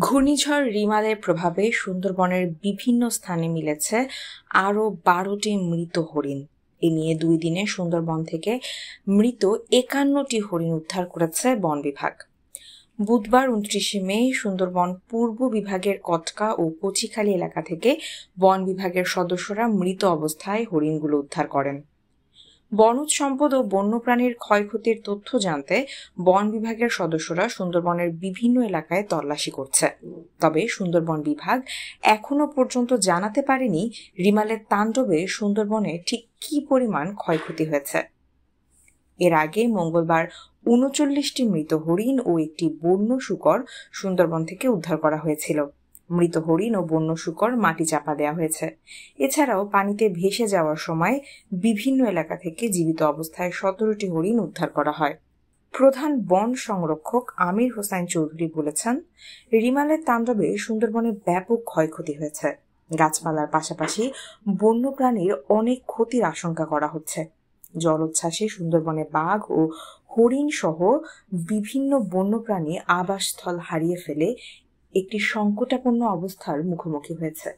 ঘূর্ণিঝড় রিমালের প্রভাবে সুন্দরবনের বিভিন্ন স্থানে মিলেছে আরও 12টি মৃত হরিণ। এ নিয়ে 2 দিনে সুন্দরবন থেকে মৃত 51টি হরিণ উদ্ধার করেছে বন বিভাগ। বুধবার 29 মে সুন্দরবন পূর্ব বিভাগের কটকা ও কচিখালী এলাকা থেকে বন বিভাগের সদস্যরা মৃত অবস্থায় হরিণগুলো উদ্ধার করেন। বনজ সম্পদ ও বন্যপ্রাণীর ক্ষয়ক্ষতির তথ্য জানতে বন বিভাগের সদস্যরা সুন্দরবনের বিভিন্ন এলাকায় তল্লাশি করছে। তবে সুন্দরবন বিভাগ এখনো পর্যন্ত জানাতে পারেনি রিমালের তাণ্ডবে সুন্দরবনে ঠিক কী পরিমাণ ক্ষয়ক্ষতি হয়েছে। এর আগে মঙ্গলবার 39টি মৃত হরিণ ও একটি বন্য শূকর সুন্দরবন থেকে উদ্ধার করা হয়েছিল। মৃত হরিণ ও বন্য শূকর মাটি চাপা দেওয়া হয়েছে। এছাড়াও পানিতে ভেসে যাওয়ার সময় বিভিন্ন এলাকা থেকে জীবিত অবস্থায় 17টি হরিণ উদ্ধার করা হয়। প্রধান বন সংরক্ষক আমির হোসাইন চৌধুরী বলেছেন, রিমালের তাণ্ডবে সুন্দরবনে ব্যাপক ক্ষয়ক্ষতি হয়েছে। গাছপালার পাশাপাশি বন্যপ্রাণীর অনেক ক্ষতির আশঙ্কা করা হচ্ছে। জলোচ্ছ্বাসে সুন্দরবনে বাঘ ও হরিণ সহ বিভিন্ন বন্যপ্রাণী আবাসস্থল হারিয়ে ফেলে একটি সংকটাপন্ন অবস্থার মুখোমুখি হয়েছে।